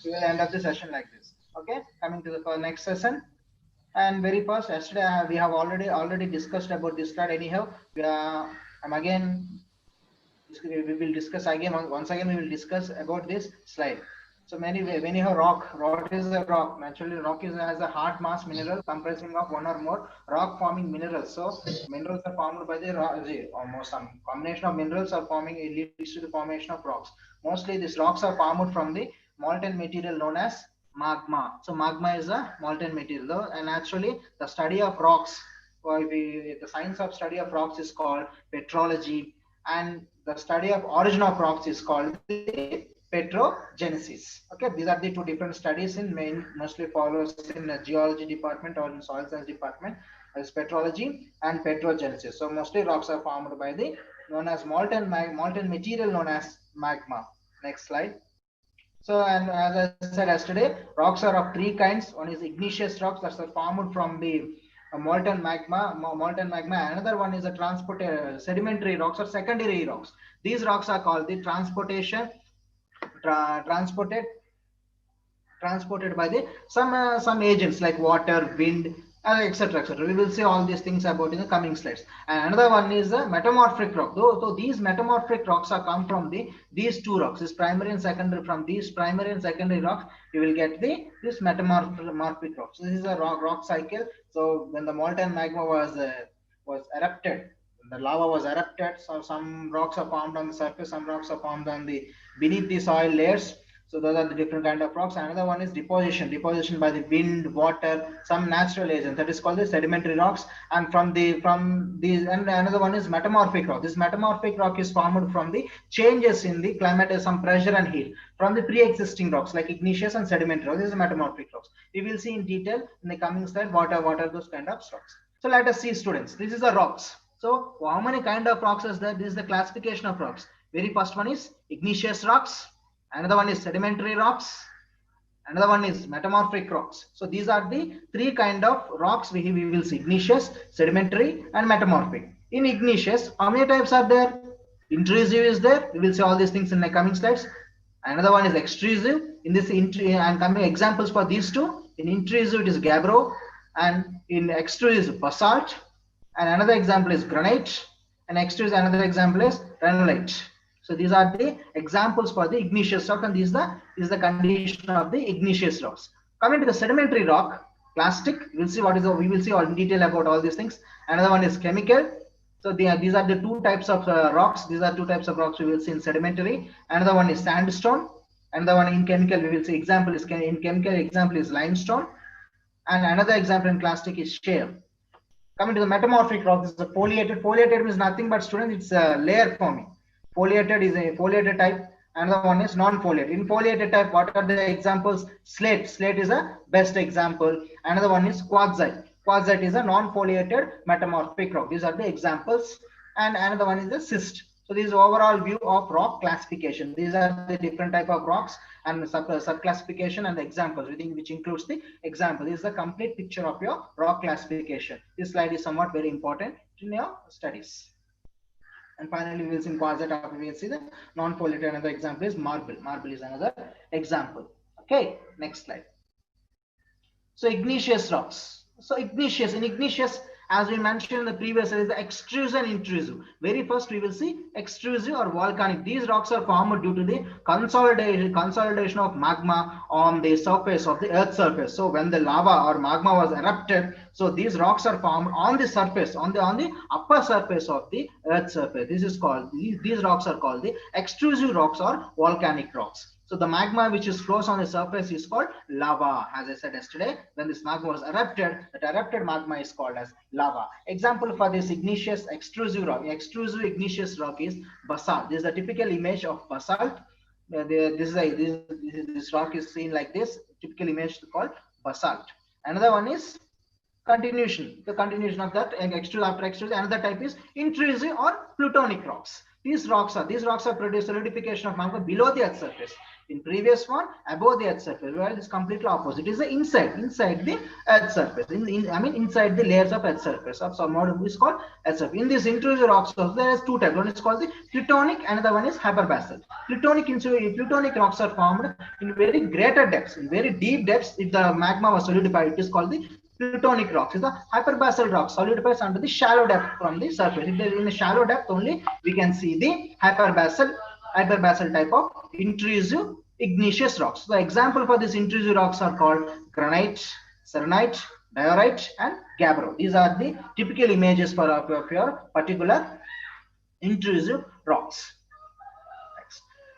We will end up the session like this. Okay, coming to the next session. And very first, yesterday we have already discussed about this slide. Anyhow, I'm again we will discuss again once again we will discuss about this slide. So when you have rock, what is a rock? Naturally, rock has a hard mass mineral comprising of one or more rock forming minerals. So minerals are formed by the rock, almost some combination of minerals are forming. It leads to the formation of rocks. Mostly these rocks are formed from the molten material known as magma. So magma is a molten material, though, and actually the study of rocks, the science of study of rocks is called petrology, and the study of origin of rocks is called the petrogenesis. Okay, these are the two different studies in main mostly follows in the geology department or in soil science department as petrology and petrogenesis. So mostly rocks are formed by the known as molten material known as magma. Next slide. So, and as I said yesterday, rocks are of three kinds. One is igneous rocks that are formed from the molten magma. Another one is a sedimentary rocks or secondary rocks. These rocks are called the transported transported by the some agents like water, wind, etc., etc. We will see all these things about in the coming slides. And another one is the metamorphic rock. So these metamorphic rocks are come from these two rocks. This primary and secondary. From these primary and secondary rocks, you will get this metamorphic rocks. So this is a rock cycle. So when the molten magma was erupted, the lava was erupted. So some rocks are formed on the surface, some rocks are formed on the beneath the soil layers. So those are the different kind of rocks. Another one is deposition by the wind, water, some natural agent. That is called the sedimentary rocks. And from these, and another one is metamorphic rock. This metamorphic rock is formed from the changes in the climate, some pressure and heat from the pre-existing rocks like igneous and sedimentary rocks. This is metamorphic rocks. We will see in detail in the coming slide what are those kind of rocks. So let us see, students. This is the rocks. So how many kind of rocks is there? This is the classification of rocks. Very first one is igneous rocks. Another one is sedimentary rocks. Another one is metamorphic rocks. So these are the three kind of rocks we will see: igneous, sedimentary, and metamorphic. In igneous, how many types are there? Intrusive is there. We will see all these things in the coming slides. Another one is extrusive. In this, I'm coming examples for these two. In intrusive, it is gabbro, and in extrusive, basalt. And another example is granite. And extrusive, another example is granulite. So these are the examples for the igneous rock, and this is the condition of the igneous rocks. Coming to the sedimentary rock, plastic. We will see all in detail about all these things. Another one is chemical. So these are the two types of rocks. These are two types of rocks we will see in sedimentary. Another one is sandstone. Another one in chemical we will see. Example is in chemical. Example is limestone. And another example in plastic is shale. Coming to the metamorphic rock, this is a foliated. Foliated means nothing but, students, it's a layer forming. Foliated is a foliated type. Another one is non-foliated. In foliated type, what are the examples? Slate. Slate is a best example. Another one is quartzite. Quartzite is a non-foliated metamorphic rock. These are the examples. And another one is the schist. So this is overall view of rock classification. These are the different type of rocks and sub-classification and the examples, which includes the example. This is the complete picture of your rock classification. This slide is somewhat very important in your studies. And finally, we will see in quartzite, we will see the non-foliated. Another example is marble. Marble is another example. Okay, next slide. So igneous rocks. So igneous, in igneous, as we mentioned in the previous, is the extrusive and intrusive. Very first, we will see extrusive or volcanic. These rocks are formed due to the consolidation of magma on the surface of the Earth's surface. So when the lava or magma was erupted, so these rocks are formed on the surface, on the upper surface of the Earth's surface. This is called these rocks are called the extrusive rocks or volcanic rocks. So the magma which is flows on the surface is called lava. As I said yesterday, when this magma was erupted, that erupted magma is called as lava. Example for this igneous extrusive rock, extrusive igneous rock is basalt. This is a typical image of basalt. This rock is seen like this. Typical image called basalt. Another one is continuation. The continuation of that extrusive after extrusive. Another type is intrusive or plutonic rocks. These rocks are produced solidification of magma below the Earth's surface. In previous one, above the earth surface, where it is completely opposite. It is the inside the earth surface. Inside the layers of earth surface of some model is called earth surface. In this intrusive rocks, there is two types. One is called the plutonic, another one is hyperbasalt. Plutonic rocks are formed in very greater depths, in very deep depths. If the magma was solidified, it is called the plutonic rocks. Is the hyperbasalt rock solidifies under the shallow depth from the surface. If in the shallow depth only, we can see the hyperbasalt type of intrusive igneous rocks. The example for these intrusive rocks are called granite, selenite, diorite, and gabbro. These are the typical images for your particular intrusive rocks.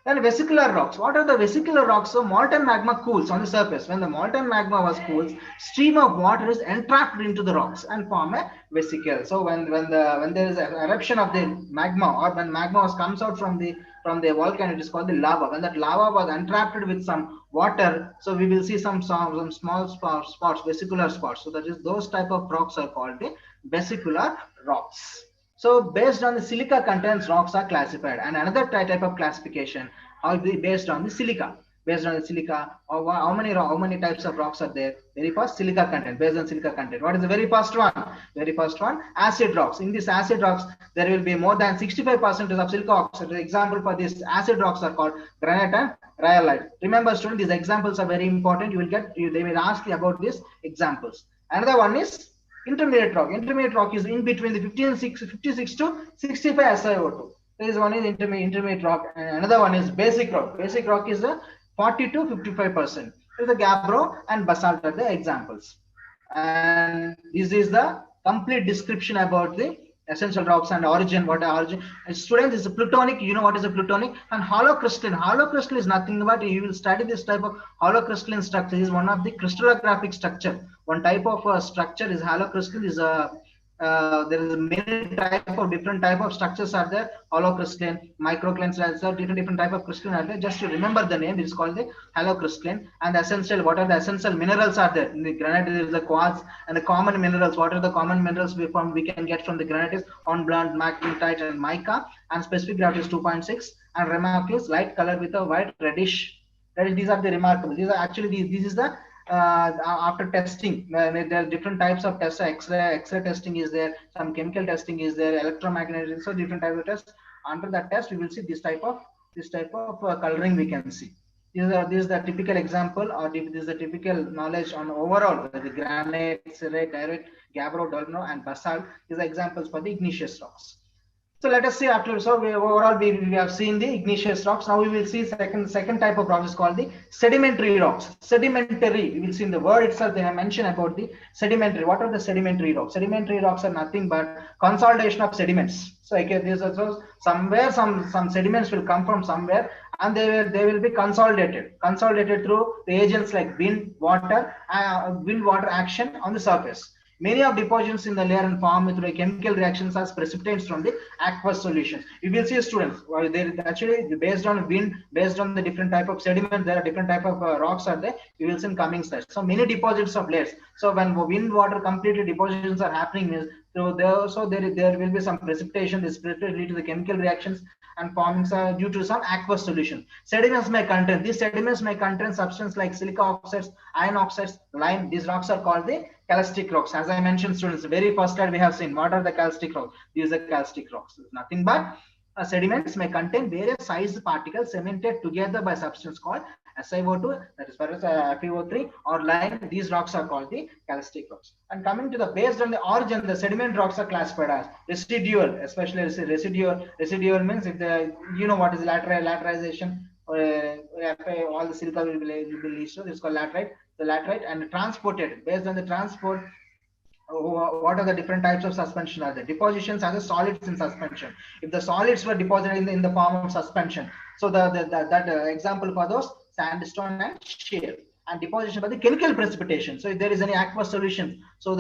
Then vesicular rocks. What are the vesicular rocks? So molten magma cools on the surface. When the molten magma was cooled, stream of water is entrapped into the rocks and form a vesicle. So when there is an eruption of the magma, or when magma comes out from the volcano, it is called the lava. When that lava was entrapped with some water, so we will see some small spots, vesicular spots. So that is, those type of rocks are called the vesicular rocks. So based on the silica contents, rocks are classified. And another type of classification are based on the silica. Based on the silica, or how many types of rocks are there? Very first, silica content. Based on silica content, what is the very first one? Very first one, acid rocks. In these acid rocks, there will be more than 65% of silica oxide. The example for these acid rocks are called granite and rhyolite. Remember, students, these examples are very important. They will ask you about these examples. Another one is intermediate rock. Intermediate rock is in between the 56 to 65 SiO2. There is one is intermediate rock, and another one is basic rock. Basic rock is the 40 to 55%. There is the gabbro and basalt are the examples. And this is the complete description about the essential rocks and origin. What are origin? Students, is a plutonic. You know what is a plutonic? And hollow crystalline. Hollow crystal is nothing but, you will study this type of hollow crystalline structure. Is one of the crystallographic structure. One type of structure is hollow crystal. Is there is many different type of structures are there. Hollow crystalline, microcrystalline, different type of crystalline are there. Just to remember the name, it is called the hollow crystalline. And essential, what are the essential minerals are there? In the granite, there is the quartz. And the common minerals, what are the common minerals we can get from the granite is hornblende, magnetite, and mica. And specific gravity is 2.6. And remarkable is light color with a white reddish. These are the remarkable. These are actually this is the after testing. There are different types of tests. X-ray testing is there. Some chemical testing is there. Electromagnetic. So different type of tests. Under that test, we will see this type of coloring we can see. This is the typical example, or this is the typical knowledge on overall the granite, serrate, diorite, gabbro, dolomite, and basalt. These are examples for the igneous rocks. So let us see after. So we have seen the igneous rocks. Now we will see second type of rocks is called the sedimentary rocks. Sedimentary. We will see in the word itself they have mentioned about the sedimentary. What are the sedimentary rocks? Sedimentary rocks are nothing but consolidation of sediments. So this also somewhere some sediments will come from somewhere, and they will be consolidated through the agents like wind, water action on the surface. Many of deposits in the layer and form through chemical reactions as precipitates from the aqueous solutions. You will see students, they actually based on wind, based on the different type of sediment, there are different type of rocks are there. You will see in coming slides. So many deposits of layers. So when wind, water completely depositions are happening, so there will be some precipitation. This precipitation lead to the chemical reactions and forming due to some aqueous solution. Sediments may contain substances like silica oxides, iron oxides, lime. These rocks are called the calcitic rocks. As I mentioned, students, the very first slide we have seen, what are the calcitic rocks? These are calcitic rocks. Nothing but sediments may contain various sized particles cemented together by substance called SiO2, that is FeO3, or lime. These rocks are called the calcitic rocks. And coming to the based on the origin, the sediment rocks are classified as residual, especially residual. Residual means if what is laterization, all the silica will be leached. This is called laterite. The laterite and transported. Based on the transport, what are the different types of suspension are there? Depositions are the solids in suspension. If the solids were deposited in the form of suspension, so that example for those sandstone and shale. And deposition by the chemical precipitation. So if there is any aqueous solution, so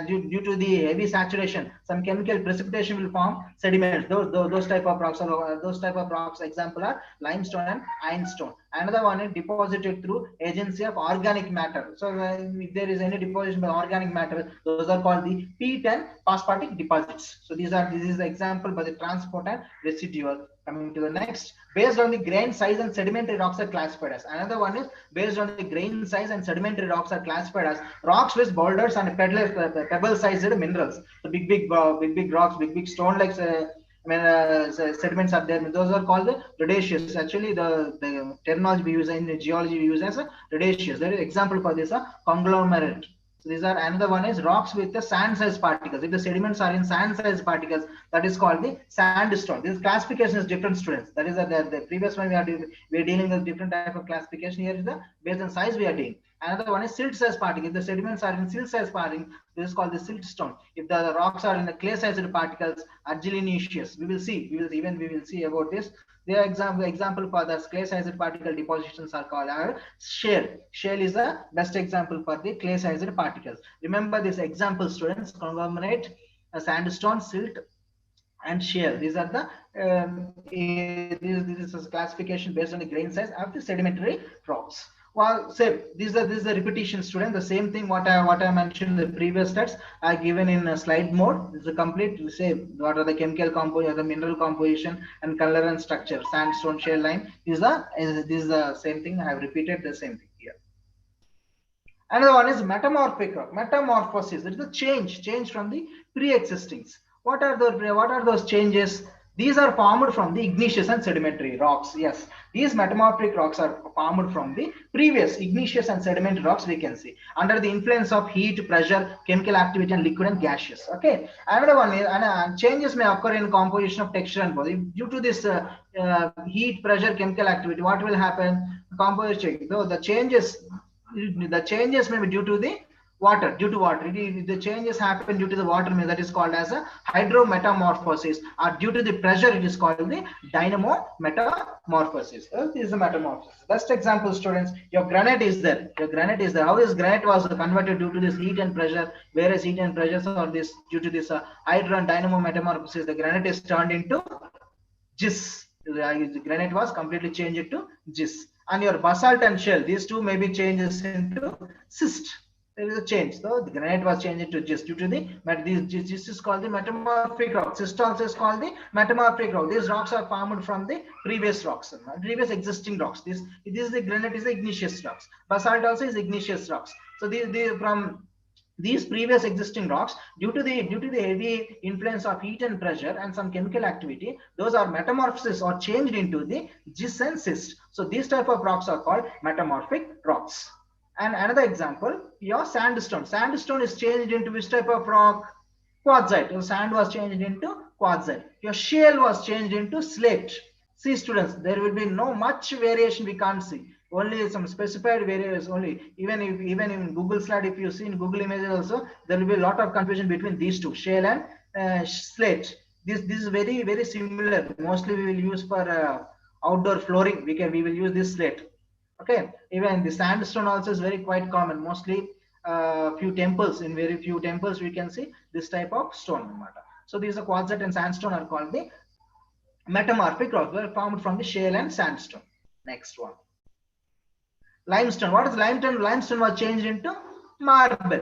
due to the heavy saturation, some chemical precipitation will form sediments. Those type of rocks example are limestone and ironstone. Another one is deposited through agency of organic matter. So if there is any deposition by organic matter, those are called the peat and phosphatic deposits. So this is the example by the transport and residual. Coming to the next, based on the grain size and sedimentary rocks are classified as. Another one is based on the grain size and sedimentary rocks are classified as rocks with boulders and pebble-sized minerals. So big rocks, big stone like sediments are there. Those are called the radiaceous. Actually, the terminology we use in geology we use as a radiaceous. There is example for this conglomerate. So these are, another one is rocks with the sand-sized particles. If the sediments are in sand-sized particles, that is called the sandstone. This classification is different, students. That is the previous one we are dealing with different type of classification. Here is the based on size we are dealing. Another one is silt-sized particle. If the sediments are in silt-sized particle, this is called the siltstone. If the rocks are in the clay-sized particles, argillaceous. We will see about this. The example for the clay-sized particle depositions are called shale. Shale is the best example for the clay-sized particles. Remember this example, students: conglomerate, sandstone, silt, and shale. These are the this is a classification based on the grain size of the sedimentary rocks. Well, same. This is a repetition, student. The same thing what I mentioned in the previous slides are given in a slide mode. This is a complete same. What are the chemical composition, the mineral composition, and color and structure? Sandstone, shale, lime. This is the same thing. I have repeated the same thing here. Another one is metamorphic rock. Metamorphosis. It is a change from the pre-existing. What are those changes? These are formed from the igneous and sedimentary rocks. Yes, these metamorphic rocks are formed from the previous igneous and sedimentary rocks. We can see under the influence of heat, pressure, chemical activity, and liquid and gaseous. Okay. Another one is changes may occur in composition of texture and body due to this heat, pressure, chemical activity. What will happen? Composition. Though the changes may be due to the water. The changes happen due to the water, that is called as a hydrometamorphosis, or due to the pressure it is called the dynamo metamorphosis. This is the metamorphosis. Best example, students, your granite is there. How this granite was converted due to this heat and pressure, whereas heat and pressure or this due to this hydro and dynamo metamorphosis, the granite is turned into gis. The granite was completely changed to gis. And your basalt and shell, these two may be changes into schist. There is a change. So the granite was changed to gist due to this is called the metamorphic rock. Schist also is called the metamorphic rock. These rocks are formed from the previous rocks, previous existing rocks. This is the granite is the igneous rocks. Basalt also is igneous rocks. So from these previous existing rocks, due to the heavy influence of heat and pressure and some chemical activity, those are metamorphosis or changed into the gist and schist. So these type of rocks are called metamorphic rocks. And another example, your sandstone. Sandstone is changed into which type of rock? Quartzite. Your sand was changed into quartzite. Your shale was changed into slate. See, students, there will be no much variation we can't see. Only some specified variations only. Even in Google slide, if you see in Google images also, there will be a lot of confusion between these two, shale and slate. This is very, very similar. Mostly we will use for outdoor flooring. We will use this slate. Okay, even the sandstone also is very quite common. Mostly in very few temples we can see this type of stone matter. So these are quartzite and sandstone are called the metamorphic rocks. They are formed from the shale and sandstone. Next one, limestone. What is limestone? Limestone was changed into marble.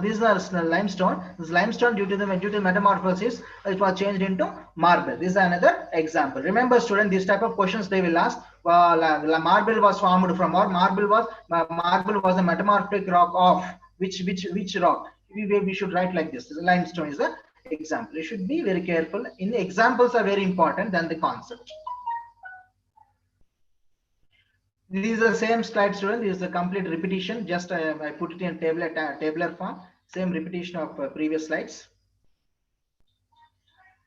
This is limestone. This limestone due to metamorphosis, it was changed into marble. This is another example. Remember, student, this type of questions they will ask. Marble was formed from, or marble was a metamorphic rock of which rock? We should write like this. Limestone is the example. You should be very careful. In the examples are very important than the concept. This is the same slide, student. This is a complete repetition. Just I put it in tabular form. Same repetition of previous slides.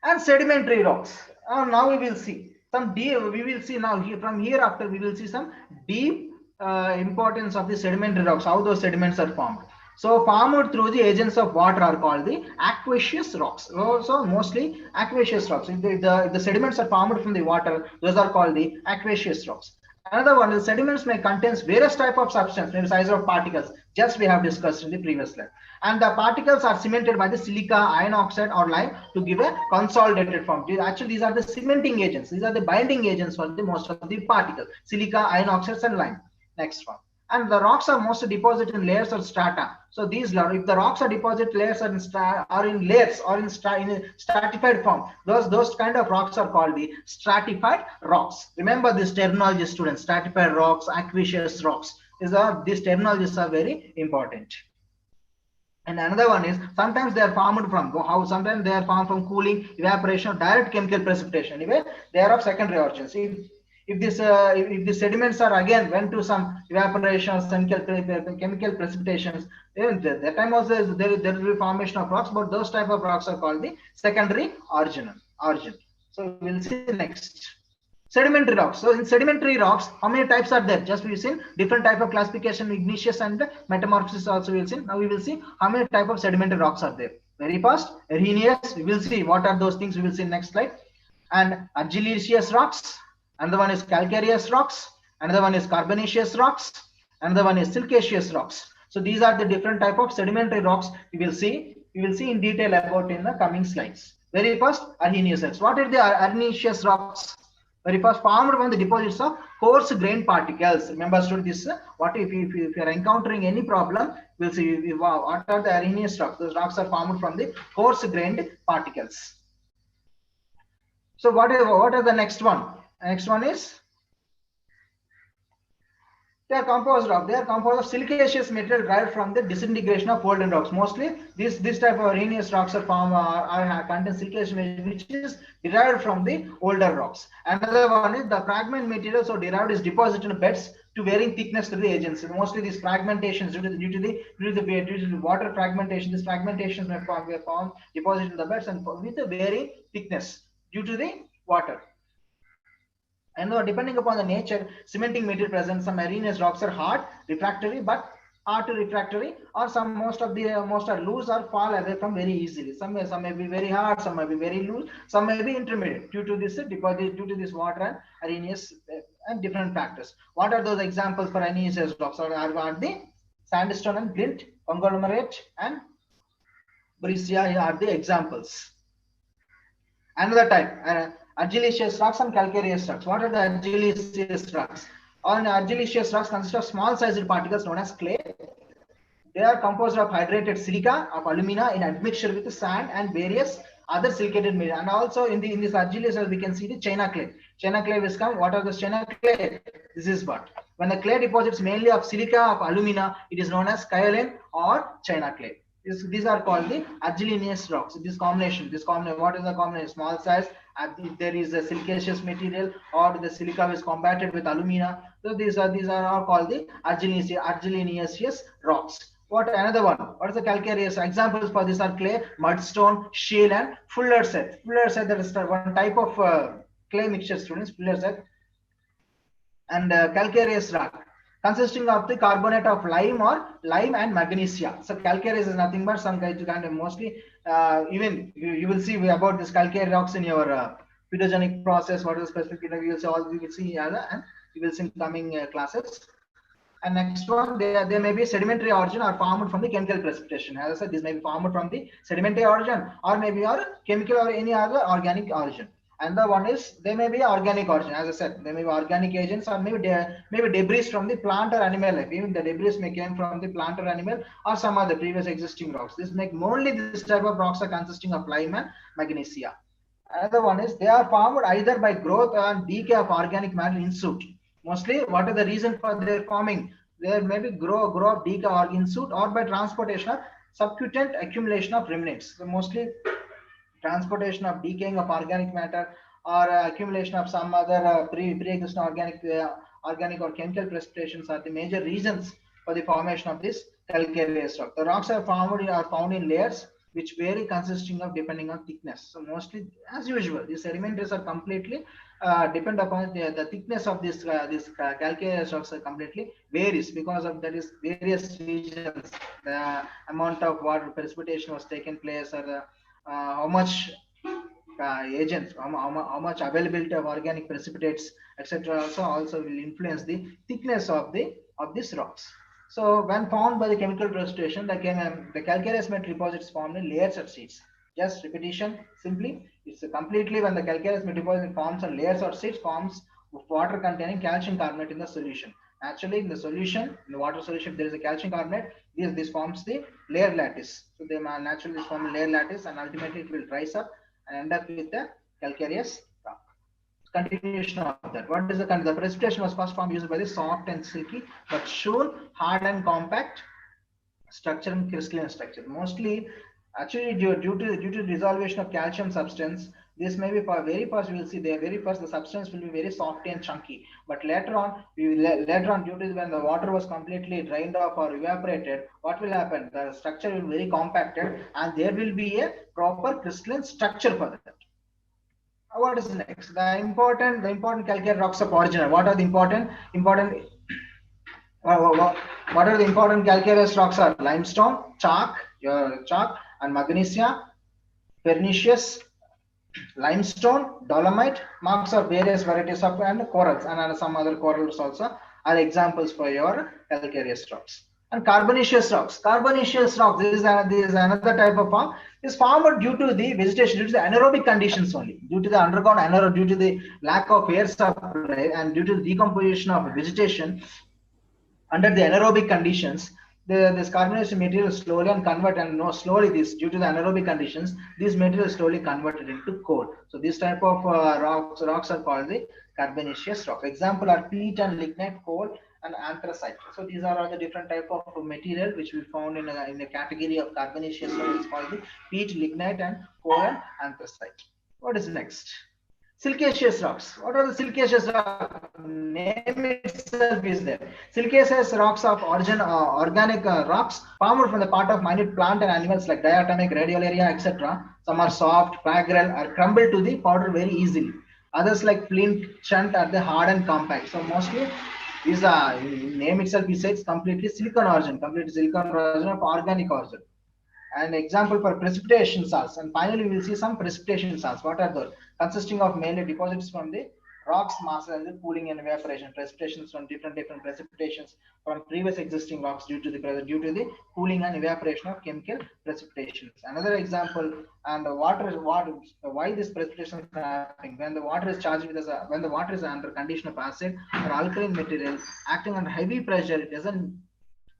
And sedimentary rocks. Now we will see some deep. We will see now here from here after we will see some deep importance of the sedimentary rocks. How those sediments are formed. So formed through the agents of water are called the aqueous rocks. So mostly aqueous rocks. If the sediments are formed from the water, those are called the aqueous rocks. Another one is sediments may contain various type of substance, maybe size of particles. Just we have discussed in the previous slide. And the particles are cemented by the silica, iron oxide, or lime to give a consolidated form. Actually, these are the cementing agents. These are the binding agents for the most of the particles: silica, iron oxides, and lime. Next one. And the rocks are mostly deposited in layers or strata. So these, if the rocks are deposited layers or in layers or in stratified form, those kind of rocks are called the stratified rocks. Remember this terminology, students: stratified rocks, aqueous rocks. These terminologies are very important. And another one is sometimes they are formed from sometimes they are formed from cooling, evaporation, or direct chemical precipitation. Anyway, they are of secondary origins. If the sediments are again went to some evaporation, chemical precipitations, that time also there will be formation of rocks, but those type of rocks are called the secondary origin. So we'll see next. Sedimentary rocks. So in sedimentary rocks, how many types are there? Just we've seen different type of classification, igneous and metamorphosis also we'll see. Now we will see how many type of sedimentary rocks are there. Very fast, igneous, we will see what are those things, we will see next slide. And argillaceous rocks, another one is calcareous rocks, another one is carbonaceous rocks, another one is silicaceous rocks. So these are the different type of sedimentary rocks we will see in detail about in the coming slides. Very first, Arnaceous rocks. What are the Arnaceous rocks? Very first, formed from the deposits of coarse grained particles. Remember, students, this what if you are encountering any problem, we'll see what are the Arnaceous rocks. Those rocks are formed from the coarse grained particles. So what are the next one? Next one is they are composed of silicaceous material derived from the disintegration of older rocks. Mostly this type of Arnaceous rocks are contain silicaceous material which is derived from the older rocks. Another one is the fragment material so derived is deposited in beds to varying thickness to the agents. Mostly these fragmentations due to the water fragmentation, these fragmentations may form deposited in the beds and with a varying thickness due to the water. And depending upon the nature, cementing material present, some Arnaceous rocks are hard, refractory, but hard to refractory, or most are loose or fall away from very easily. Some may be very hard, some may be very loose, some may be intermediate due to this deposit, due to this water and Arnaceous and different factors. What are those examples for Arnaceous rocks? Are the sandstone and flint, conglomerate, and breccia are the examples. Another type. Argillaceous rocks and calcareous rocks. What are the argillaceous rocks? All argillaceous rocks consist of small sized particles known as clay. They are composed of hydrated silica, of alumina in admixture with sand and various other silicated material. And also in this argillaceous we can see the China clay. China clay is come. What are the China clay? This is what. When the clay deposits mainly of silica, of alumina, it is known as kaolin or China clay. These are called the argillaceous rocks. This combination, what is the combination? Small size. If there is a silicaceous material or the silica is combated with alumina, so these are all called the argillaceous rocks. What another one? What is the calcareous? Examples for this are clay, mudstone, shale, and fuller's earth. Fuller's earth, that is one type of clay mixture, students. Fuller's earth and calcareous rock, consisting of the carbonate of lime and magnesia. So calcareous is nothing but some kind of mostly even you will see about this calcareous rocks in your Petrogenesis process. What is specific? We will see and you will see in coming classes. And next one, they may be sedimentary origin or formed from the chemical precipitation. As I said, this may be formed from the sedimentary origin or maybe chemical or any other organic origin. And the one is they may be organic origin. As I said, they may be organic agents or maybe debris from the plant or animal life. Even the debris may come from the plant or animal or some other previous existing rocks. This make only this type of rocks are consisting of lime and magnesia. Another one is they are formed either by growth and decay of organic matter in situ. Mostly, what are the reason for their forming? There may be grow of decay or in situ or by transportation of subsequent accumulation of remnants. So mostly transportation of decaying of organic matter or accumulation of some other pre-existing organic or chemical precipitations are the major reasons for the formation of this calcareous rock. The rocks are found in layers which vary consisting of depending on thickness. So mostly, as usual, these sedimentaries are completely depend upon the thickness of this calcareous rocks are completely varies because of that is various regions, the amount of water precipitation was taken place or how much agents, how much availability of organic precipitates, etc. Also will influence the thickness of these rocks. So when formed by the chemical precipitation, the calcareous metal deposits formed in layers or sheets. Just repetition, simply, it's completely when the calcareous metal deposit forms on layers or sheets, forms water containing calcium carbonate in the solution. Actually, in the solution, in the water solution, if there is a calcium carbonate, this forms the layer lattice. So they naturally form a layer lattice, and ultimately it will rise up and end up with the calcareous rock. Continuation of that. What is the precipitation was first formed used by the soft and silky, but shown hard and compact structure and crystalline structure. Mostly, actually, due to dissolution of calcium substance, this may be very first we will see the very first the substance will be very soft and chunky. But later on, due to when the water was completely drained off or evaporated, what will happen? The structure will be very compacted, and there will be a proper crystalline structure for that. What is next? The important calcareous rocks of origin. What are the important what are the important calcareous rocks? Are limestone, chalk, and magnesia, pernicious, limestone, dolomite, marks of various varieties of and corals, and some other corals also are examples for your calcareous rocks. And carbonaceous rocks. Carbonaceous rocks, this is another type of form. Is formed due to the vegetation, due to the anaerobic conditions only, due to the underground anaerobic, due to the lack of air supply, and due to the decomposition of vegetation under the anaerobic conditions. This carbonaceous material slowly and convert, and slowly this due to the anaerobic conditions, this material is slowly converted into coal. So this type of rocks are called the carbonaceous rock. Example are peat and lignite, coal, and anthracite. So these are all the different type of material which we found in a category of carbonaceous rock. It's called the peat, lignite, and coal and anthracite. What is next? Silicaceous rocks. What are the silicaceous rocks? Name itself is there. Silicaceous rocks of origin, organic rocks formed from the part of minute plant and animals like diatomic, radiolaria, etc. Some are soft, fragile, or crumble to the powder very easily. Others like flint, chunt are the hard and compact. So mostly these are, name itself is it's completely silicon origin of organic origin. An example for precipitation salts. And finally, we will see some precipitation salts. What are those? Consisting of mainly deposits from the rocks, mass, and the cooling and evaporation. Precipitations from different precipitations from previous existing rocks due to the cooling and evaporation of chemical precipitations. Another example, and why this precipitation is happening when the water is charged with when the water is under condition of acid or alkaline material acting under heavy pressure, it doesn't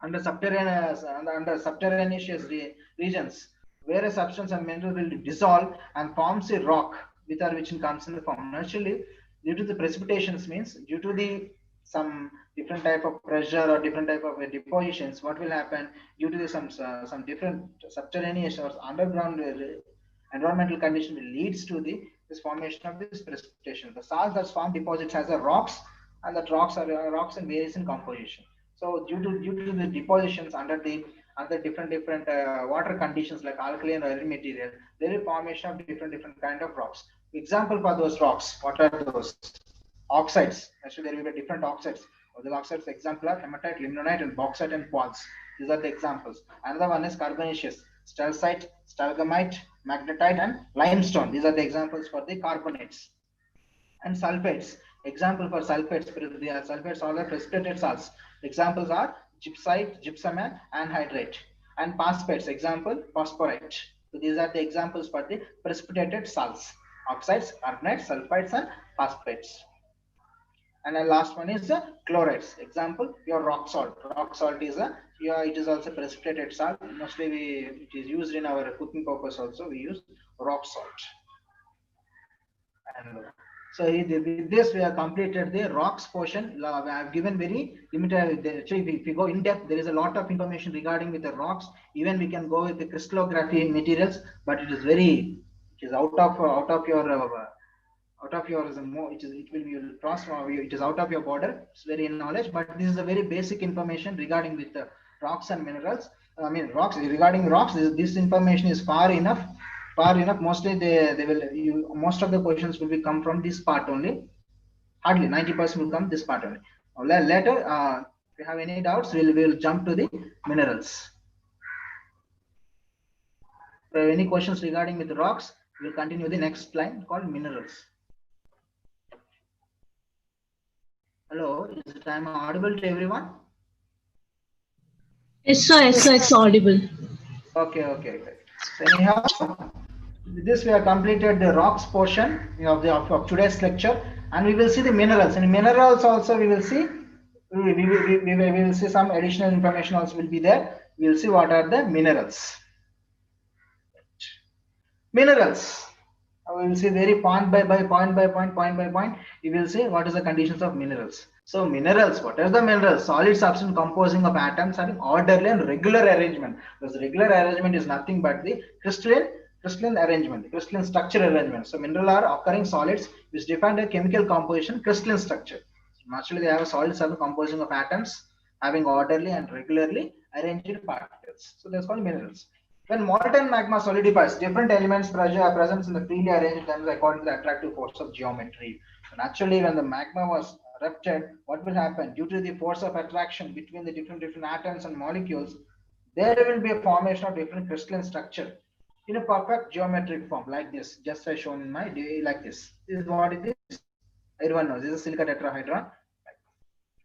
under subterraneous regions where a substance and mineral will dissolve and forms a rock which comes in the form. Naturally, due to the precipitations means due to the some different type of pressure or different type of depositions, what will happen due to the some different subterraneous or underground environmental condition will leads to this formation of this precipitation. The salt that's formed deposits as a rocks, and that rocks are rocks and varies in composition. So due to the depositions under different water conditions like alkaline or arid material, there is formation of different kind of rocks. Example for those rocks, what are those? Oxides. Actually, there will be different oxides. The oxides example are hematite, limonite, and bauxite and quartz. These are the examples. Another one is carbonaceous, stalactite, stalagmite, magnetite, and limestone. These are the examples for the carbonates. And sulfates. Example for sulfates, sulfates are precipitated salts. Examples are gypsite, gypsum, and anhydrite. And phosphates, example, phosphorite. So these are the examples for the precipitated salts: oxides, carbonates, sulfides, and phosphates. And the last one is chlorides. Example, your rock salt. Rock salt is it is also precipitated salt. Mostly it is used in our cooking purpose also. We use rock salt. And so with this, we have completed the rocks portion. I have given very limited. Actually, if we go in depth, there is a lot of information regarding with the rocks. Even we can go with the crystallography materials, but it is out of your it is out of your border. It's very knowledge, but this is a very basic information regarding with the rocks and minerals. I mean rocks. Regarding rocks, this information is far enough. Mostly most of the questions will be come from this part only. Hardly 90% will come this part only. Later, if you have any doubts, we'll jump to the minerals. So any questions regarding with the rocks? We'll continue the next line called minerals. Hello, is it I'm audible to everyone? Yes, sir. Yes, sir. It's audible. Okay. So anyhow, with this we have completed the rocks portion of today's lecture, and we will see the minerals. And minerals also we will see. We will see some additional information also will be there. We will see what are the minerals. Minerals. We will see very point by point. We will see what is the conditions of minerals. So minerals, what are the minerals? Solid substance composing of atoms having orderly and regular arrangement. Because regular arrangement is nothing but the crystalline arrangement, crystalline structure arrangement. So mineral are occurring solids which define a chemical composition, crystalline structure. So naturally, they have a solid substance composing of atoms having orderly and regularly arranged particles. So that's called minerals. When molten magma solidifies, different elements are present in the freely arranged atoms according to the attractive force of geometry. So naturally, when the magma was erupted, what will happen? Due to the force of attraction between the different atoms and molecules, there will be a formation of different crystalline structure in a perfect geometric form like this, just as shown in my day, like this. This is what it is. Everyone knows this is silica tetrahedron.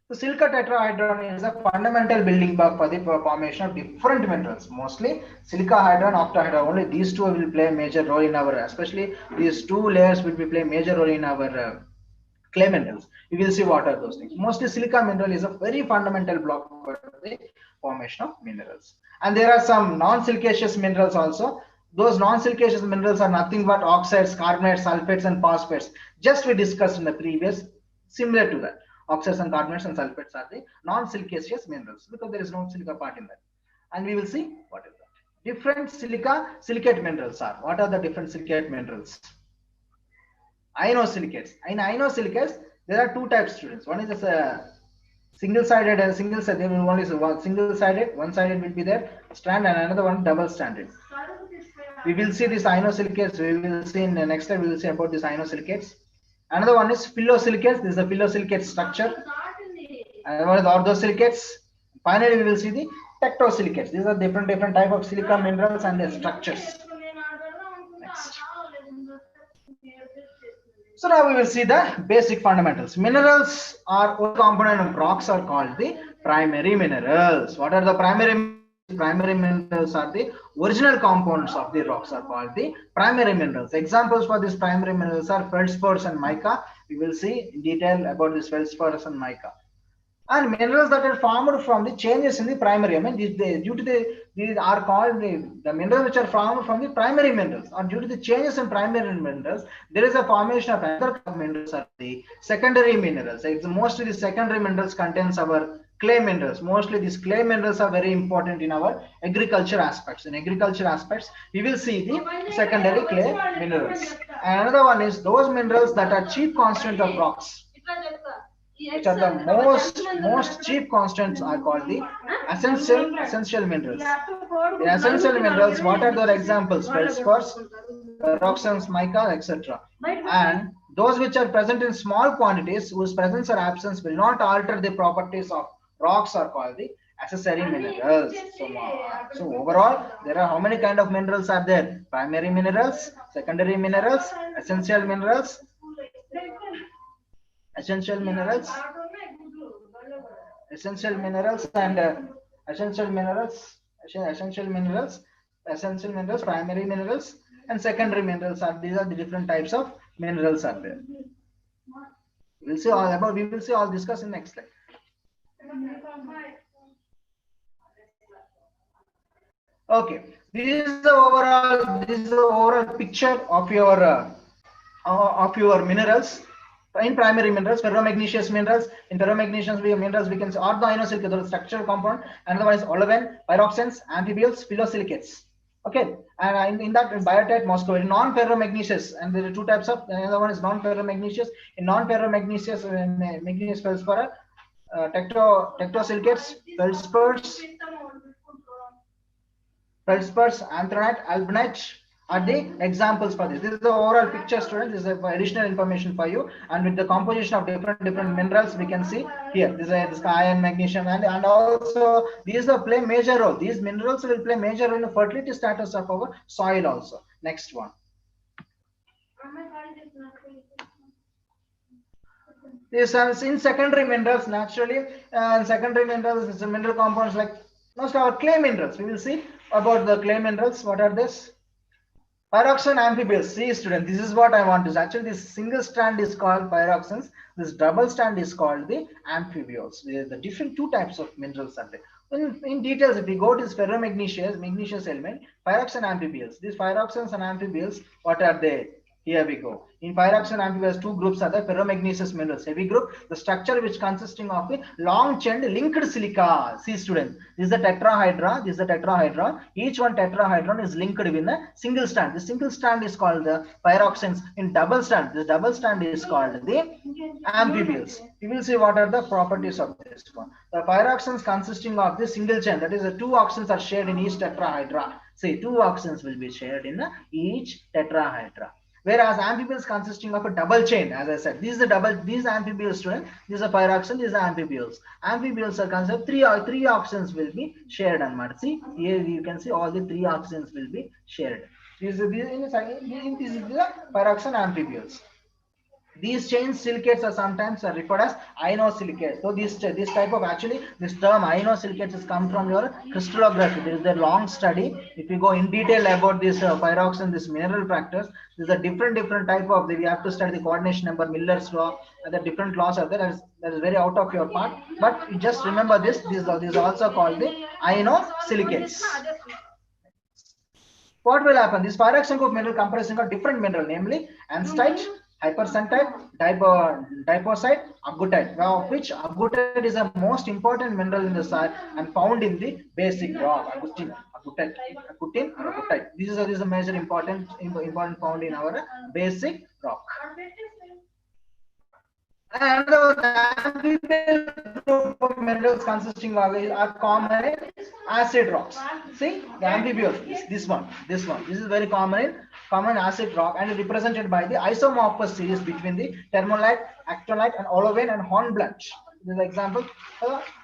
The silica tetrahedron is a fundamental building block for the formation of different minerals. Mostly silica hydron, octahedron. Only these two will play a major role in our, especially these two layers will play a major role in our clay minerals. We will see what are those things. Mostly silica mineral is a very fundamental block for the formation of minerals. And there are some non-silicaceous minerals also. Those non-silicaceous minerals are nothing but oxides, carbonates, sulfates, and phosphates. Just we discussed in the previous, similar to that. Oxides and carbonates and sulfates are the non-silicaceous minerals because there is no silica part in that. And we will see what is that. Different silicate minerals are. What are the different silicate minerals? Inosilicates. In inosilicates, there are two types, students. One is a single-sided and single-sided. One is single-sided, one-sided will be there, strand, and another one double-stranded. We will see this inosilicates. We will see in the next slide. We will see about this inosilicates. Another one is phyllosilicates. This is a phyllosilicate structure. Another one is orthosilicates. Finally, we will see the tectosilicates. These are different type of silica minerals and their structures. Next. So now we will see the basic fundamentals. Minerals are one component of rocks are called the primary minerals. What are the primary minerals? Primary minerals are the original components of the rocks are called the primary minerals. Examples for these primary minerals are feldspars and mica. We will see in detail about these feldspars and mica. And minerals that are formed from the changes in the primary. I mean, these are called the minerals which are formed from the primary minerals, or due to the changes in primary minerals, there is a formation of other minerals are the secondary minerals. It's mostly the secondary minerals contains our clay minerals. Mostly these clay minerals are very important in our agriculture aspects. In agriculture aspects, we will see the secondary clay minerals. And another one is those minerals that are chief constant of rocks, which are the most cheap constants are called the essential minerals. The essential minerals, what are their examples? Feldspars, pyroxenes, mica, etc. And those which are present in small quantities, whose presence or absence will not alter the properties of rocks, are called the accessory minerals. So overall, there are how many kind of minerals are there? Primary minerals, secondary minerals, essential minerals, essential minerals, primary minerals, and secondary minerals are, these are the different types of minerals are there. We will see all discuss in next slide. Okay, this is the overall picture of your minerals. In primary minerals, ferromagneseous minerals. In ferromagneseous minerals, we can see orthoinosilicates, the structural component. Another one is olivine, pyroxenes, amphiboles, phyllosilicates. Okay, and in that biotite muscovite, non-ferromagneseous, and there are two types of. Another one is non-ferromagneseous. In non-ferromagneseous manganese feldspar, tectosilicates, feldspars, anthracite, albinite are the examples for this. This is the overall picture, students. This is additional information for you. And with the composition of different minerals, we can see here. This is iron, magnesium, and also these will play major role. These minerals will play major role in the fertility status of our soil also. Next one. This in secondary minerals, naturally, secondary minerals is mineral compounds like most of our clay minerals. We will see about the clay minerals. What are this? Pyroxene amphibials. See, student, this is what I want to say. Actually, this single strand is called pyroxenes. This double strand is called the amphibials. The different two types of minerals are there. In details, if we go to this ferromagneseous element, pyroxene amphibials. These pyroxenes and amphibials, what are they? Here we go. In pyroxene amphibials, two groups are the ferromagneseous minerals. Heavy group, the structure which consisting of a long-chained linked silica. See, student, this is the tetrahedra. This is the tetrahedron. Each one tetrahedron is linked with a single strand. The single strand is called the pyroxenes. In double strand, this double strand is called the amphibials. We will see what are the properties of this one. The pyroxenes consisting of the single chain, that is the two oxygens are shared in each tetrahedra. See, two oxygens will be shared in each tetrahedra. Whereas amphibials consisting of a double chain, as I said, these amphibials, student, these are pyroxene, these are amphibials. Amphibials are considered three oxygens will be shared on Mars. See, here you can see all the three oxygens will be shared. This is the pyroxene amphibials. These chain silicates are sometimes referred as inosilicates. So this type of, actually this term inosilicates has come from your crystallography. There is a long study. If you go in detail about this pyroxene, this mineral factors, there's a different type of, we have to study the coordination number, Miller's law, and the different laws are there. That is very out of your part. But you just remember this. This is also called the inosilicates. What will happen? This pyroxene group mineral comprising of different mineral, namely andesite, hypersantite, diposite, agutite. Now, which agutite is the most important mineral in the soil and found in the basic rock. Agutine, agutite. This is a major important found in our basic rock. And the amphibial group of minerals consisting of are common in acid rocks. See, the amphibial, this one. This is very common in acid rock and represented by the isomorphous series between the thermolite, actinolite, and olivine and hornblende. This is an example.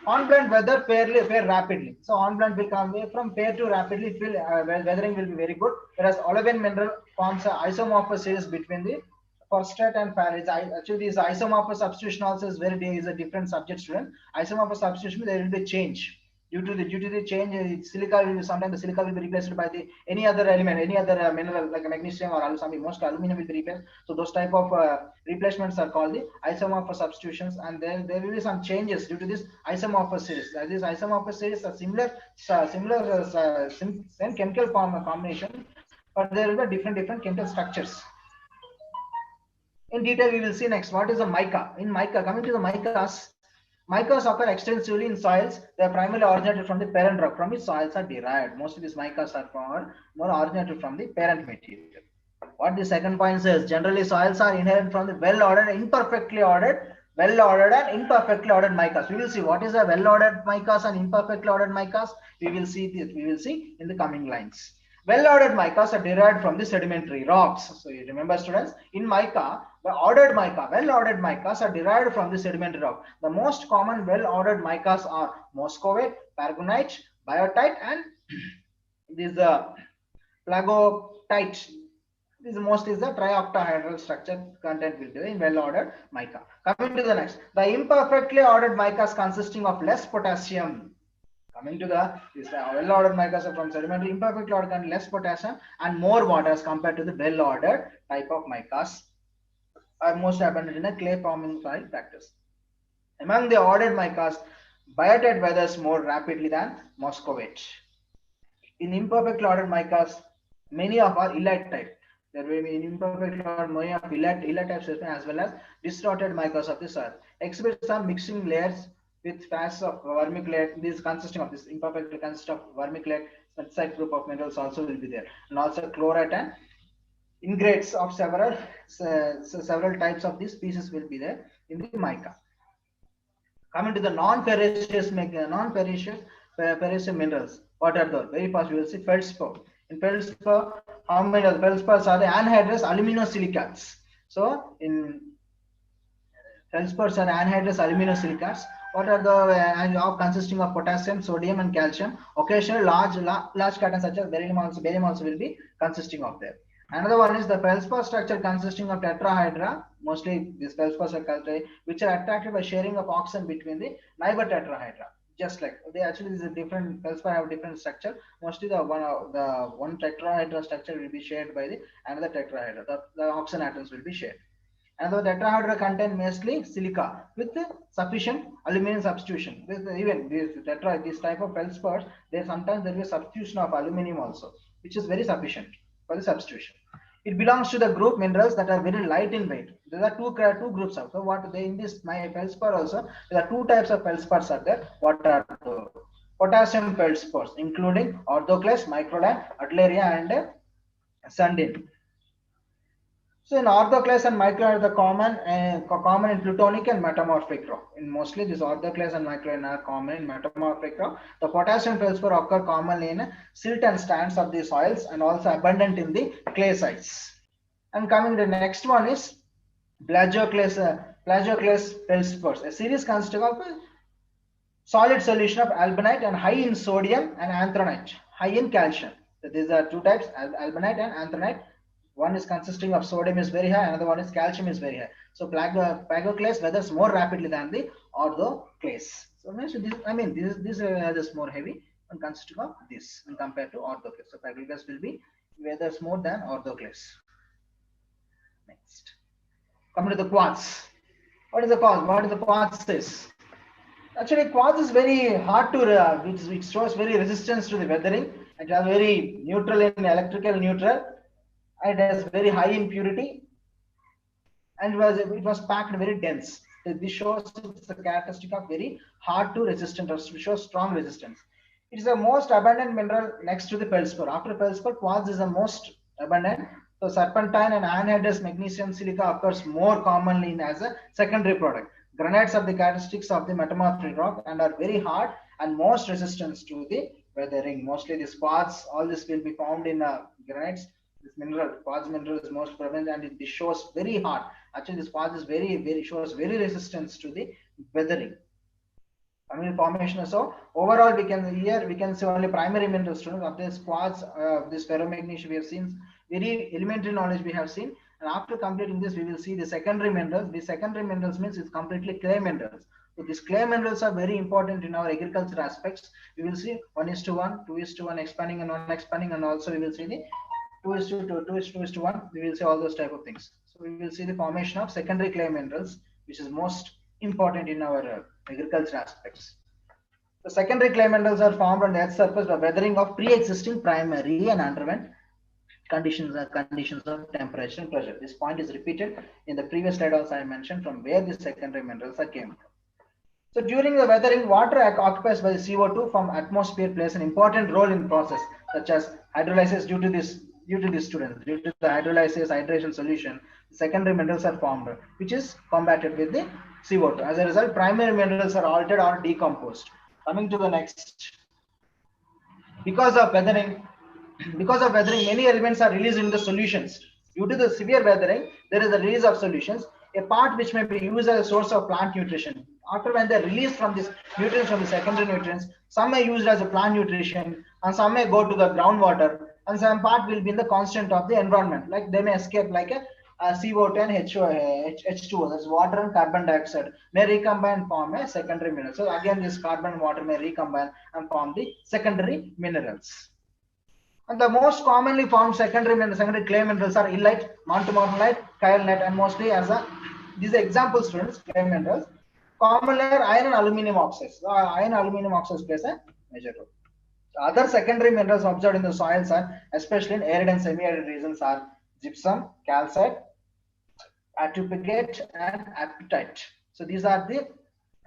Hornblende weather pair rapidly. So hornblende will come from pair to rapidly. It will weathering will be very good. Whereas olivine mineral forms an isomorphous series between the phosphate and ferrite. Actually, this isomorphous substitution also is a different subject, student. Isomorphous substitution, there will be change due to the change. Silica will sometimes the silica will be replaced by the any other element, any other mineral like magnesium or aluminum. Most aluminum will be replaced. So those type of replacements are called the isomorphous substitutions, and then there will be some changes due to this isomorphous series. This isomorphous series are similar same chemical combination, but there will be different chemical structures. In detail, we will see next. What is a mica? In mica, coming to the micas occur extensively in soils. They are primarily originated from the parent rock, from which soils are derived. Most of these micas are more originated from the parent material. What the second point says, generally soils are inherent from the well-ordered, imperfectly ordered, well-ordered and imperfectly ordered micas. We will see what is a well-ordered micas and imperfectly ordered micas. We will see this. We will see in the coming lines. Well-ordered micas are derived from the sedimentary rocks. So you remember, students, in mica, well-ordered micas are derived from the sedimentary rock. The most common well-ordered micas are moscovite, paragonite, biotite, and this plagotite. This most is the trioctahedral structure content will be in well-ordered mica. Coming to the next, the imperfectly ordered micas consisting of less potassium. Coming to this well-ordered micas are from sedimentary, imperfectly ordered and less potassium and more water as compared to the well-ordered type of micas are most abundant in a clay-forming soil practice. Among the ordered micas, biotite weathers more rapidly than moscovite. In imperfectly ordered micas, many of are illite type. There will be imperfectly ordered many of illite type system as well as distorted micas of the soil. Exhibit some mixing layers with facets of vermiculite. This consisting of this imperfectly consist of vermiculite. Side group of minerals also will be there, and also chlorite and ingrates of several types of these species will be there in the mica. Coming to the non-ferrous minerals, what are those? Very fast, we will see feldspar. In feldspar, how many of the feldspars are the anhydrous aluminosilicates? So in feldspars are anhydrous aluminosilicates. What are the consisting of potassium, sodium, and calcium? Occasionally, large cations such as beryllium also will be consisting of them. Another one is the feldspar structure consisting of tetrahedra, mostly this feldspar structure, which are attracted by sharing of oxygen between the neighbor tetrahedra. Just like they actually is a different feldspar have different structure. Mostly the one tetrahedra structure will be shared by the another tetrahedra. The oxygen atoms will be shared. And the tetrahedra contain mostly silica with sufficient aluminum substitution. With even this type of feldspars, there sometimes there is a substitution of aluminum also, which is very sufficient for the substitution. It belongs to the group minerals that are very light in weight. There are two groups of. So what they in this my feldspar also there are two types of feldspars are there. What are the potassium feldspars, including orthoclase, microlime, adleria, and sandin. So in orthoclase and microlime are the common in plutonic and metamorphic rock. In mostly this orthoclase and microlime are common in metamorphic rock. The potassium feldspar occur commonly in silt and stands of the soils and also abundant in the clay sites. And coming to the next one is plagioclase feldspars. A series consisting of a solid solution of albanite and high in sodium and anthronite, high in calcium. So these are two types, albanite and anthronite. One is consisting of sodium is very high, another one is calcium is very high. So plagioclase weathers more rapidly than the orthoclase. So this is more heavy and consisting of this when compared to orthoclase. So plagioclase will be weathers more than orthoclase. Next, coming to the quartz. What is the quartz? What is the quartz is? Actually, quartz is very hard to, it shows very resistance to the weathering. It is very neutral in electrical neutral. It has very high in purity, and it was packed very dense. This shows it's a characteristic of very hard to resistant or shows strong resistance. It is the most abundant mineral next to the feldspar. After feldspar, quartz is the most abundant. So serpentine and anhydrous magnesium silica occurs more commonly in as a secondary product. Granites are the characteristics of the metamorphic rock and are very hard and most resistant to the weathering. Mostly this quartz, all this will be found in granites. This mineral, quartz mineral is most prevalent and it shows very hard. Actually, this quartz is very shows very resistance to the weathering. I mean formation. So overall, we can see only primary minerals of this quartz, this ferromagnesia we have seen. Very elementary knowledge we have seen. And after completing this, we will see the secondary minerals. The secondary minerals means it's completely clay minerals. So these clay minerals are very important in our agriculture aspects. We will see 1:1, 2:1 expanding and 1 expanding, and also we will see the 2:2, 2:1. We will see all those type of things. So we will see the formation of secondary clay minerals, which is most important in our agriculture aspects. The secondary clay minerals are formed on the earth's surface by weathering of pre-existing primary and underwent conditions of temperature and pressure. This point is repeated in the previous slide also I mentioned from where the secondary minerals are came from. So during the weathering, water occupies by the CO2 from atmosphere plays an important role in the process, such as hydrolysis. Due to the hydrolysis hydration solution, secondary minerals are formed, which is combated with the CO2. As a result, primary minerals are altered or decomposed. Coming to the next, because of weathering, many elements are released in the solutions. Due to the severe weathering, there is a release of solutions, a part which may be used as a source of plant nutrition. After when they are released from this nutrients from the secondary nutrients, some may be used as a plant nutrition and some may go to the groundwater, and some part will be in the constant of the environment. Like they may escape like a CO2 and H2O, that's water and carbon dioxide, may recombine and form a secondary mineral. So again, this carbon and water may recombine and form the secondary minerals. And the most commonly formed secondary clay minerals are illite, montmorillite, kyanite, and mostly as these are example students, clay minerals. Commonly are iron and aluminum oxides. Iron and aluminum oxides plays a major role. Other secondary minerals observed in the soils are, especially in arid and semi-arid regions, are gypsum, calcite, atupagate, and apatite. So these are the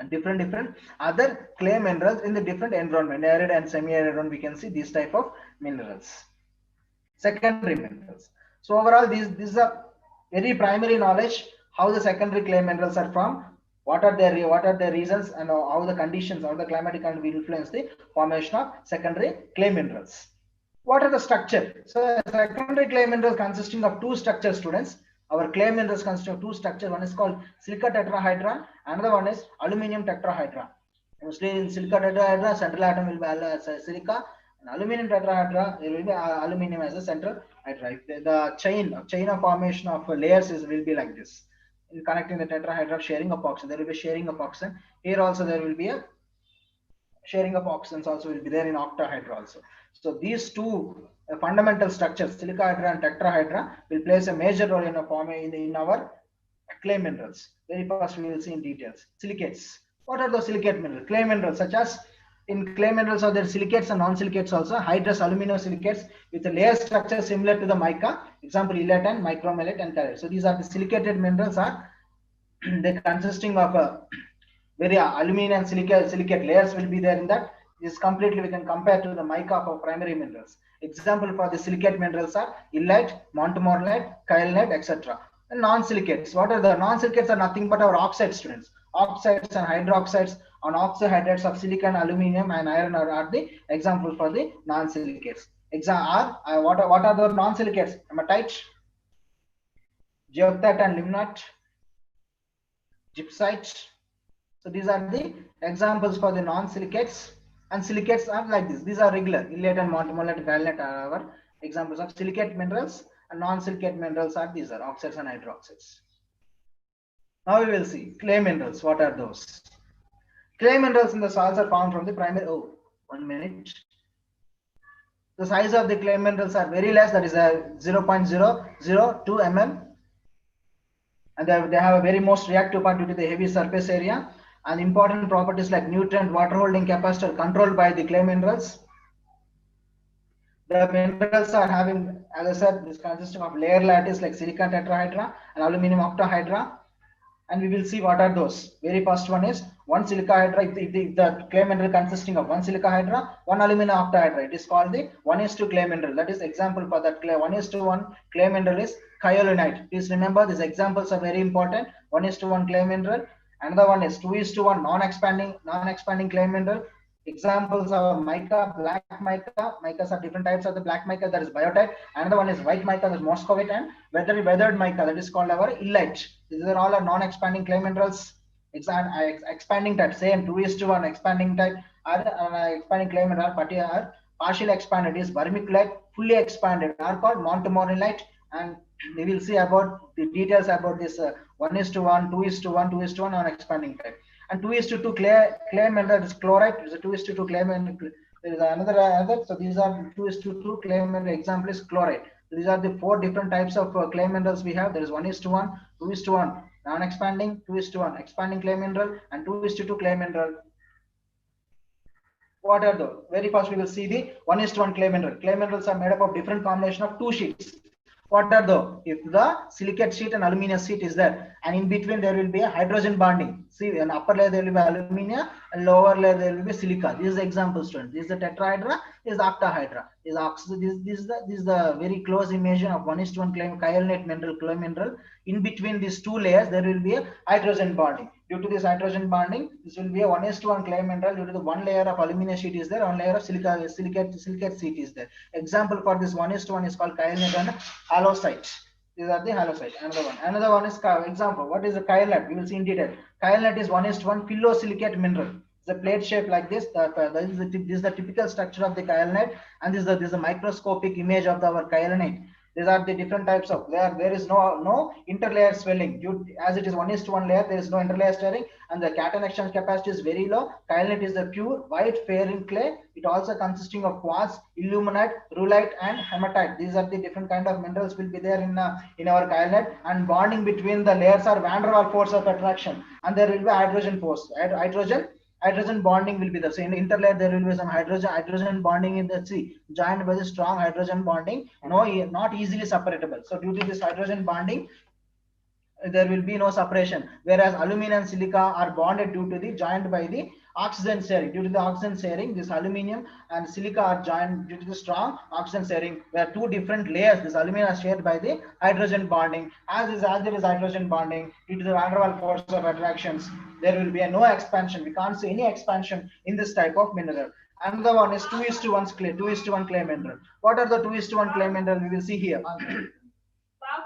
different other clay minerals in the different environment. Arid and semi-arid, we can see these type of minerals, secondary minerals. So overall, these are very primary knowledge how the secondary clay minerals are formed, what are their reasons, and how the conditions or the climatic conditions will influence the formation of secondary clay minerals. What are the structure? So secondary clay minerals consisting of two structures, students. Our clay minerals consist of two structures. One is called Silica Tetrahedron. Another one is Aluminum Tetrahedron. Mostly in Silica Tetrahedron, central atom will be silica, An aluminum tetrahedra, there will be aluminum as a central hydra. The chain of formation of layers will be like this. In connecting the tetrahedra, sharing of oxygen, there will be sharing of oxygen. Here also there will be a sharing of oxygens also will be there in octahedra also. So these two fundamental structures, silicahedra and tetrahedra, will plays a major role in in our clay minerals. Very first we will see in details. Silicates. What are those silicate minerals? Clay minerals such as in clay minerals are there silicates and non-silicates also. Hydrous aluminosilicates with a layer structure similar to the mica. Example, ellatite, micromelite, and calcite. So these are the silicated minerals are they consisting of a very aluminum and silicate layers will be there in that. This completely we can compare to the mica for primary minerals. Example for the silicate minerals are illite, montmorillite, kyanite, etc. And non-silicates. What are the non-silicates? Are nothing but our oxide students. Oxides and hydroxides on oxyhydrates of silicon, aluminum, and iron are the example for the non-silicates. What are the non-silicates? Hematite, geotite and limonite, gypsite. So these are the examples for the non-silicates, and silicates are like this. These are regular. Illite and montmorillite, kyanite are our examples of silicate minerals, and non-silicate minerals are these are oxides and hydroxides. Now we will see clay minerals. What are those? Clay minerals in the soils are found from the primary. Oh, 1 minute. The size of the clay minerals are very less. That is a 0.002 mm. And they have a very most reactive part due to the heavy surface area, and important properties like nutrient water holding capacity are controlled by the clay minerals. The minerals are having, as I said, this consisting of layer lattice like silica tetrahedra and aluminum octahedra. And we will see what are those. Very first one is one silicahedra. The clay mineral consisting of one silicahedra, one aluminum octahedra. It is called the 1:2 clay mineral. That is example for that clay. 1:1 clay mineral is kyanite. Please remember these examples are very important. 1:1 clay mineral. Another one is 2:1 non-expanding clay mineral. Examples are mica, black mica. Micas are different types of the black mica. That is biotite. Another one is white mica, that is moscovite, and weathered mica. That is called our illite. These are all non-expanding clay minerals. Expanding type, same 2:1 expanding type. Expanding clay mineral, but are partially expanded is vermiculite. Fully expanded are called montmorillite, and we will see about the details about this 1:1, 2:1, 2:1 on expanding type. And 2:2 clay mineral is chlorite. Is a 2:2 clay mineral. There is another. So these are 2:2 clay mineral. Example is chlorite. So these are the 4 different types of clay minerals we have. There is 1:1, 2:1 non-expanding, 2:1 expanding clay mineral, and 2:2 clay mineral. What are the? Very first we will see the 1:1 clay mineral. Clay minerals are made up of different combination of 2 sheets. What are the? If the silicate sheet and aluminum sheet is there, and in between there will be a hydrogen bonding. See, in upper layer there will be aluminum, and lower layer there will be silica. This is the example, student. This is the tetrahedra. This is the octahedra. This is the very close image of 1:1 kyanite mineral, clay mineral. In between these 2 layers there will be a hydrogen bonding. Due to this hydrogen bonding, this will be a 1:1 clay mineral. Due to the 1 layer of aluminum sheet is there, 1 layer of silicate sheet is there. Example for this 1:1 is called kyanite and halloysite. These are the halloysite. Another one is example. What is the kyanite? We will see in detail. Kyanite is 1:1 phyllosilicate mineral. It's a plate shape like this. This is the typical structure of the kyanite, and this is the microscopic image of our kyanite. These are the different types of layer. There is no interlayer swelling. As it is 1:1 layer, there is no interlayer swelling, and the cation exchange capacity is very low. Kyanite is the pure white fair in clay. It also consisting of quartz, illuminite, rhyolite, and hematite. These are the different kind of minerals will be there in our kyanite. And bonding between the layers are van der Waals force of attraction, and there will be hydrogen force. Hydrogen bonding will be the same. In the interlayer there will be some hydrogen bonding in the sea, joined by the strong hydrogen bonding, not easily separable. So due to this hydrogen bonding, there will be no separation, whereas aluminum and silica are bonded due to the joined by the oxygen sharing. Due to the oxygen sharing, this aluminum and silica are joined due to the strong oxygen sharing, where 2 different layers. This aluminum is shared by the hydrogen bonding. As there is hydrogen bonding, due to the van der Waals force of attractions, there will be no expansion. We can't see any expansion in this type of mineral. Another one is 2:1 clay mineral. What are the 2:1 clay mineral? We will see here.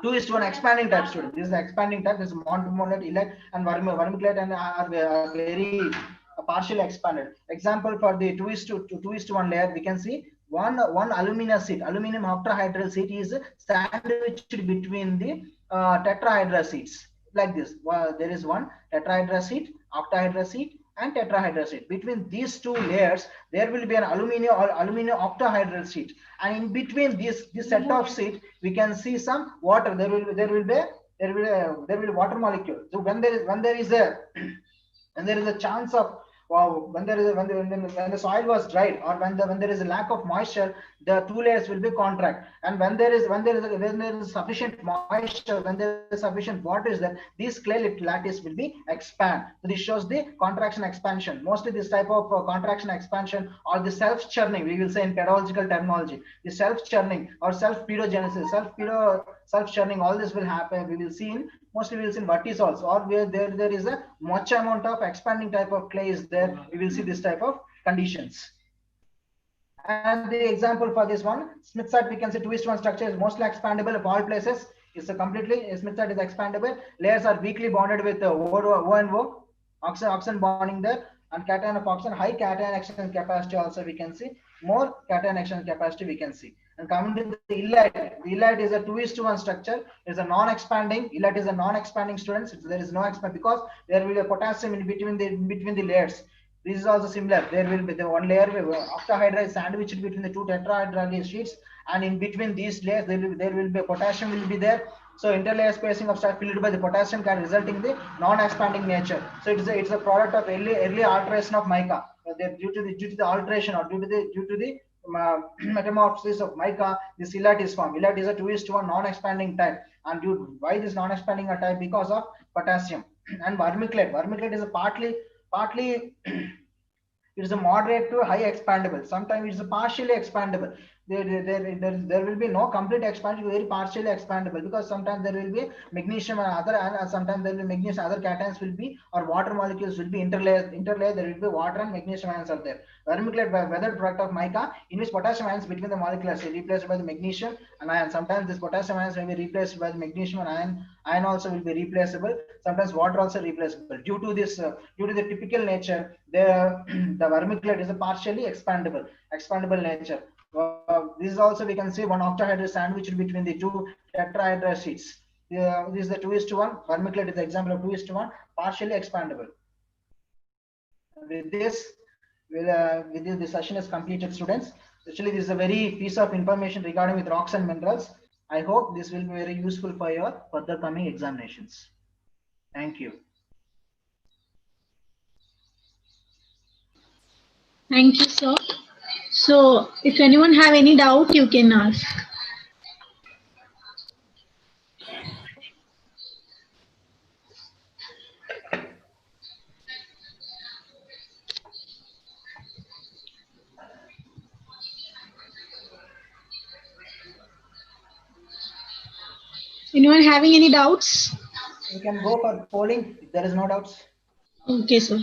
2:1 expanding type, student. This is the expanding type. This is montmorillite, illite, and vermiculite, and are very partially expanded. Example for the 2:1 layer, we can see one alumina sheet, aluminum octahedral sheet is sandwiched between the tetrahedral sheets like this. There is one tetrahedral sheet, octahedral sheet, and tetrahedral sheet. Between these two layers, there will be an aluminum octahedral sheet, and in between this set of sheet, we can see some water. There will be water molecule. So when there is a and there is a chance of when there is when the soil was dried, or when there is a lack of moisture, the two layers will be contract, and when there is sufficient moisture, when there is sufficient water is there, these clay lattice will be expand. So this shows the contraction expansion. Mostly this type of contraction expansion, or the self churning, we will say in pedagogical terminology, the self churning or self pedogenesis, self churning, all this will happen. We will see in mostly we will see in vertisols, or where there is a much amount of expanding type of clay is there. We will see this type of conditions. And the example for this one, Smith site, we can say 2:1 structure is mostly expandable of all places. It's a completely Smith site is expandable. Layers are weakly bonded with O and O, oxygen bonding there, and cation of oxygen, high cation action capacity also we can see, more cation action capacity we can see. And coming to the illite is a 2:1 structure. It's a non-expanding. Illite is a non-expanding students. There is no expand because there will be a potassium in between the layers. This is also similar. There will be the one layer octahedra is sandwiched between the two tetrahedral sheets, and in between these layers there will be a potassium will be there. So interlayer spacing of stuff filled by the potassium can result in the non-expanding nature. So it's a product of early alteration of mica. Due to the alteration, or due to the metamorphosis of mica, this illite is formed. Illite is a 2:1 non-expanding type, and why this non-expanding type? Because of potassium. And vermiclate. Vermiclate is a partly it is a moderate to high expandable. Sometimes it's a partially expandable. There will be no complete expansion, very partially expandable, because sometimes there will be magnesium and sometimes there will be magnesium, other cations will be, or water molecules will be interlaid. There will be water and magnesium ions are there. Vermiclate by weathered product of mica, in which potassium ions between the molecules are replaced by the magnesium and ion. Sometimes this potassium ions will be replaced by the magnesium and ion. Ion also will be replaceable. Sometimes water also replaceable. Due to the typical nature, the vermiclate is a partially expandable nature. This is also we can see one octahedral sandwiched between the two tetrahedral sheets. This is the 2:1. Vermiclate is the example of 2:1 partially expandable. With this, the session is completed, students. Actually, this is a very piece of information regarding with rocks and minerals. I hope this will be very useful for your further coming examinations. Thank you. Thank you, sir. So, if anyone have any doubt, you can ask. Anyone having any doubts? You can go for polling if there is no doubts. Okay, sir.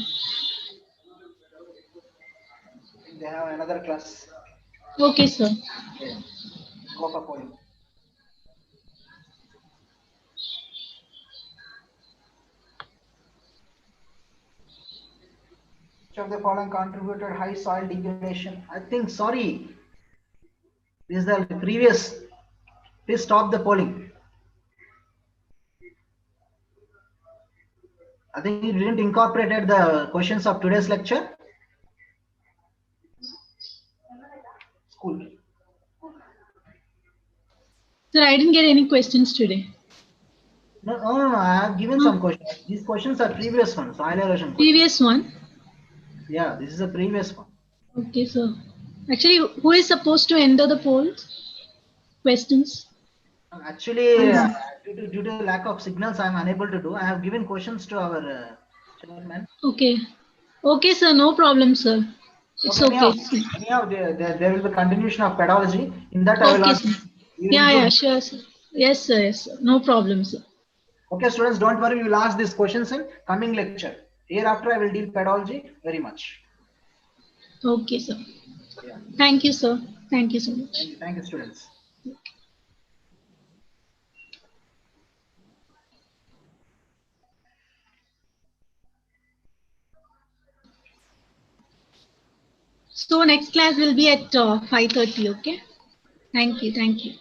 They have another class. Okay, sir. Okay. Go for polling. Which of the following contributed high soil degradation? I think, sorry, this is the previous. Please stop the polling. I think you didn't incorporate the questions of today's lecture. School. Sir, I didn't get any questions today. No, I have given some questions. These questions are previous ones, soil erosion. Previous one? Yeah, this is a previous one. Okay, sir. Actually, who is supposed to enter the polls? Questions? Actually, due to lack of signals, I am unable to do. I have given questions to our chairman. Okay. Okay, sir. No problem, sir. It's okay. Anyhow, there will be continuation of pedagogy. In that, I will Okay, ask. sir. Yeah, sure, sir. Yes, sir. Yes, sir. No problem, sir. Okay, students, don't worry. We will ask these questions in coming lecture. Hereafter, I will deal pedagogy very much. Okay, sir. Yeah. Thank you, sir. Thank you so much. Thank you, students. So next class will be at 5:30. Okay. Thank you. Thank you.